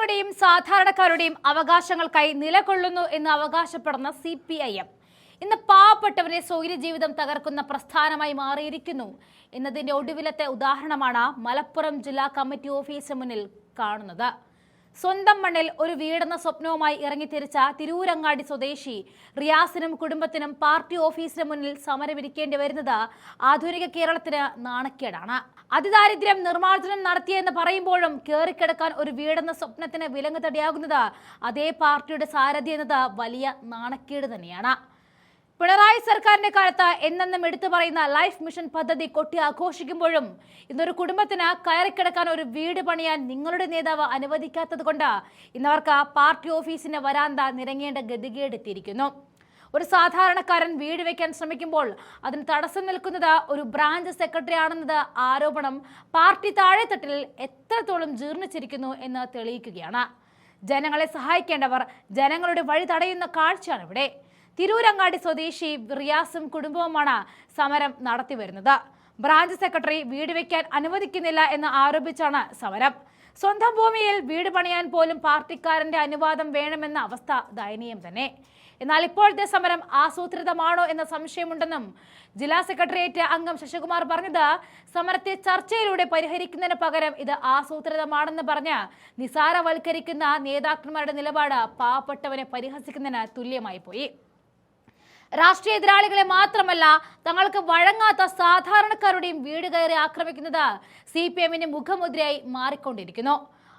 തൊഴിലാളികളുടെയും സാധാരണക്കാരുടെയും അവകാശങ്ങൾക്കായി നിലകൊള്ളുന്നു എന്ന് അവകാശപ്പെടുന്ന CPIM ഇന്ന് പാവപ്പെട്ടവരെ സ്വൈര്യ ജീവിതം തകർക്കുന്ന പ്രസ്ഥാനമായി മാറിയിരിക്കുന്നു എന്നതിന്റെ ഒടുവിലത്തെ ഉദാഹരണമാണ് മലപ്പുറം ജില്ലാ കമ്മിറ്റി ഓഫീസിന് മുന്നിൽ കാണുന്നത്. സ്വന്തം മണ്ണിൽ ഒരു വീടെന്ന സ്വപ്നവുമായി ഇറങ്ങിത്തിരിച്ച തിരൂരങ്ങാടി സ്വദേശി റിയാസിനും കുടുംബത്തിനും പാർട്ടി ഓഫീസിന് മുന്നിൽ സമരമിരിക്കേണ്ടി വരുന്നത് ആധുനിക കേരളത്തിന് നാണക്കേടാണ്. അതിദാരിദ്ര്യം നിർമ്മാർജ്ജനം നടത്തിയെന്ന് പറയുമ്പോഴും കയറിക്കിടക്കാൻ ഒരു വീടെന്ന സ്വപ്നത്തിന് വിലങ്ങുതടിയാകുന്നത് അതേ പാർട്ടിയുടെ സാരഥി എന്നത് വലിയ നാണക്കേട് തന്നെയാണ്. പിണറായി സർക്കാരിന്റെ കാലത്ത് എന്നെന്നും എടുത്തു പറയുന്ന ലൈഫ് മിഷൻ പദ്ധതി കൊട്ടി ആഘോഷിക്കുമ്പോഴും ഇന്നൊരു കുടുംബത്തിന് കയറിക്കിടക്കാൻ ഒരു വീട് പണിയാൻ നിങ്ങളുടെ നേതാവ് അനുവദിക്കാത്തത് കൊണ്ട് ഇന്നവർക്ക് പാർട്ടി ഓഫീസിന്റെ വരാന്ത നിരങ്ങേണ്ട ഗതികേടെത്തിയിരിക്കുന്നു. ഒരു സാധാരണക്കാരൻ വീട് വെക്കാൻ ശ്രമിക്കുമ്പോൾ അതിന് തടസ്സം നിൽക്കുന്നത് ഒരു ബ്രാഞ്ച് സെക്രട്ടറി ആണെന്നത് ആരോപണം പാർട്ടി താഴെത്തട്ടിൽ എത്രത്തോളം ജീർണിച്ചിരിക്കുന്നു എന്ന് തെളിയിക്കുകയാണ്. ജനങ്ങളെ സഹായിക്കേണ്ടവർ ജനങ്ങളുടെ വഴി തടയുന്ന കാഴ്ചയാണ് ഇവിടെ. തിരൂരങ്ങാടി സ്വദേശി റിയാസും കുടുംബവുമാണ് സമരം നടത്തി വരുന്നത്. ബ്രാഞ്ച് സെക്രട്ടറി വീട് വെക്കാൻ അനുവദിക്കുന്നില്ല എന്ന് ആരോപിച്ചാണ് സമരം. സ്വന്തം ഭൂമിയിൽ വീട് പണിയാൻ പോലും പാർട്ടിക്കാരന്റെ അനുവാദം വേണമെന്ന അവസ്ഥ ദയനീയം തന്നെ. എന്നാൽ ഇപ്പോഴത്തെ സമരം ആസൂത്രിതമാണോ എന്ന സംശയമുണ്ടെന്നും ജില്ലാ സെക്രട്ടേറിയറ്റ് അംഗം ശശികുമാർ പറഞ്ഞത് സമരത്തെ ചർച്ചയിലൂടെ പരിഹരിക്കുന്നതിന് പകരം ഇത് ആസൂത്രിതമാണെന്ന് പറഞ്ഞ് നിസാരവൽക്കരിക്കുന്ന നേതാക്കന്മാരുടെ നിലപാട് പാവപ്പെട്ടവനെ പരിഹസിക്കുന്നതിന് തുല്യമായി പോയി. രാഷ്ട്രീയ എതിരാളികളെ മാത്രമല്ല തങ്ങൾക്ക് വഴങ്ങാത്ത സാധാരണക്കാരുടെയും വീട് കയറി ആക്രമിക്കുന്നത് CPMന്റെ മുഖമുദ്രയായി മാറിക്കൊണ്ടിരിക്കുന്നു.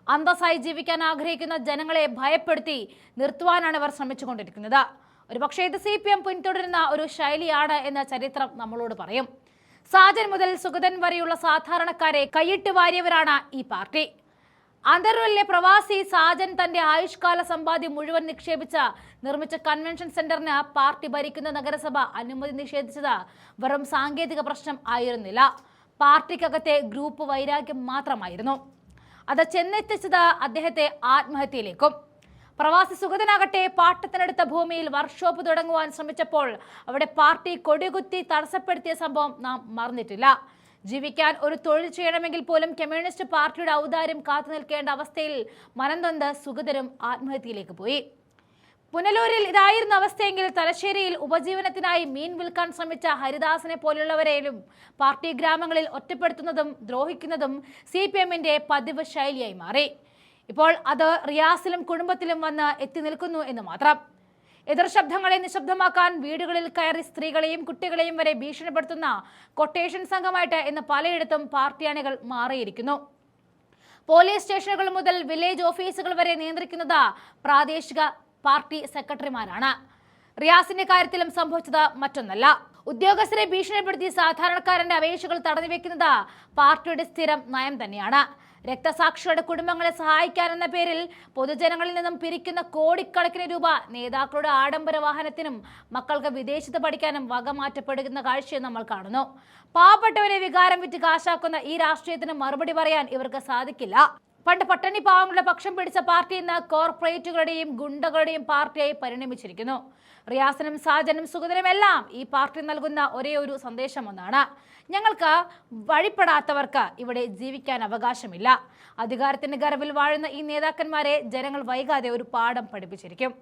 അന്തസ്സായി ജീവിക്കാൻ ആഗ്രഹിക്കുന്ന ജനങ്ങളെ ഭയപ്പെടുത്തി നിർത്തുവാനാണ് ഇവർ ശ്രമിച്ചുകൊണ്ടിരിക്കുന്നത്. ഒരുപക്ഷെ ഇത് CPM പിന്തുടരുന്ന ഒരു ശൈലിയാണ് എന്ന ചരിത്രം നമ്മളോട് പറയും. സാജൻ മുതൽ സുഗതൻ വരെയുള്ള സാധാരണക്കാരെ കൈയിട്ട് വാരിയവരാണ് ഈ പാർട്ടി. അന്തരൂരിലെ പ്രവാസി സാജൻ തന്റെ ആയുഷ്കാല സമ്പാദ്യം മുഴുവൻ നിർമ്മിച്ച കൺവെൻഷൻ സെന്ററിന് പാർട്ടി ഭരിക്കുന്ന നഗരസഭ അനുമതി നിഷേധിച്ചത് വെറും സാങ്കേതിക പ്രശ്നം ആയിരുന്നില്ല, പാർട്ടിക്കകത്തെ ഗ്രൂപ്പ് വൈരാഗ്യം മാത്രമായിരുന്നു. അത് ചെന്നെത്തിച്ചത് അദ്ദേഹത്തെ ആത്മഹത്യയിലേക്കും. പ്രവാസി സുഗതനാകട്ടെ പാട്ടത്തിനടുത്ത ഭൂമിയിൽ വർക്ക്ഷോപ്പ് തുടങ്ങുവാൻ ശ്രമിച്ചപ്പോൾ അവിടെ പാർട്ടി കൊടികുത്തി തടസ്സപ്പെടുത്തിയ സംഭവം നാം മറന്നിട്ടില്ല. ജീവിക്കാൻ ഒരു തൊഴിൽ ചെയ്യണമെങ്കിൽ പോലും കമ്മ്യൂണിസ്റ്റ് പാർട്ടിയുടെ ഔദാര്യം കാത്തു നിൽക്കേണ്ട അവസ്ഥയിൽ മനംനൊന്ത് സുഗതരും ആത്മഹത്യയിലേക്ക് പോയി. പുനലൂരിൽ ഇതായിരുന്ന അവസ്ഥയെങ്കിൽ തലശ്ശേരിയിൽ ഉപജീവനത്തിനായി മീൻ വിൽക്കാൻ ശ്രമിച്ച ഹരിദാസിനെ പോലുള്ളവരെയും പാർട്ടി ഗ്രാമങ്ങളിൽ ഒറ്റപ്പെടുത്തുന്നതും ദ്രോഹിക്കുന്നതും CPMന്റെ പതിവ് ശൈലിയായി മാറി. ഇപ്പോൾ അത് റിയാസിലും കുടുംബത്തിലും വന്ന് എത്തി നിൽക്കുന്നു എന്ന് മാത്രം. എതിർ ശബ്ദങ്ങളെ നിശബ്ദമാക്കാൻ വീടുകളിൽ കയറി സ്ത്രീകളെയും കുട്ടികളെയും വരെ ഭീഷണിപ്പെടുത്തുന്ന കൊട്ടേഷൻ സംഘമായിട്ട് ഇന്ന് പലയിടത്തും പാർട്ടി അണികൾ മാറിയിരിക്കുന്നു. പോലീസ് സ്റ്റേഷനുകൾ മുതൽ വില്ലേജ് ഓഫീസുകൾ വരെ നിയന്ത്രിക്കുന്നത് പ്രാദേശിക പാർട്ടി സെക്രട്ടറിമാരാണ്. റിയാസിന്റെ കാര്യത്തിലും സംഭവിച്ചത് മറ്റൊന്നല്ല. ഉദ്യോഗസ്ഥരെ ഭീഷണിപ്പെടുത്തി സാധാരണക്കാരന്റെ അപേക്ഷകൾ തടഞ്ഞുവെക്കുന്നത് പാർട്ടിയുടെ സ്ഥിരം നയം തന്നെയാണ്. രക്തസാക്ഷികളുടെ കുടുംബങ്ങളെ സഹായിക്കാനെന്ന പേരിൽ പൊതുജനങ്ങളിൽ നിന്നും പിരിക്കുന്ന കോടിക്കണക്കിന് രൂപ നേതാക്കളുടെ ആഡംബര വാഹനത്തിനും മക്കൾക്ക് വിദേശത്ത് പഠിക്കാനും വകമാറ്റപ്പെടുന്ന കാഴ്ചയും നമ്മൾ കാണുന്നു. പാവപ്പെട്ടവരെ വികാരം വിറ്റ് കാശാക്കുന്ന ഈ രാഷ്ട്രീയത്തിന് മറുപടി പറയാൻ ഇവർക്ക് സാധിക്കില്ല. പണ്ട് പട്ടണി പാവങ്ങളുടെ പക്ഷം പിടിച്ച പാർട്ടി ഇന്ന് കോർപ്പറേറ്റുകളുടെയും ഗുണ്ടകളുടെയും പാർട്ടിയായി പരിണമിച്ചിരിക്കുന്നു. റിയാസിനും സാജനും സുഗതനും എല്ലാം ഈ പാർട്ടി നൽകുന്ന ഒരേ ഒരു സന്ദേശം ഒന്നാണ്: ഞങ്ങൾക്ക് വഴിപ്പെടാത്തവർക്ക് ഇവിടെ ജീവിക്കാൻ അവകാശമില്ല. അധികാരത്തിന്റെ ഗർവിൽ വാഴുന്ന ഈ നേതാക്കന്മാരെ ജനങ്ങൾ വൈകാതെ ഒരു പാഠം പഠിപ്പിച്ചിരിക്കും.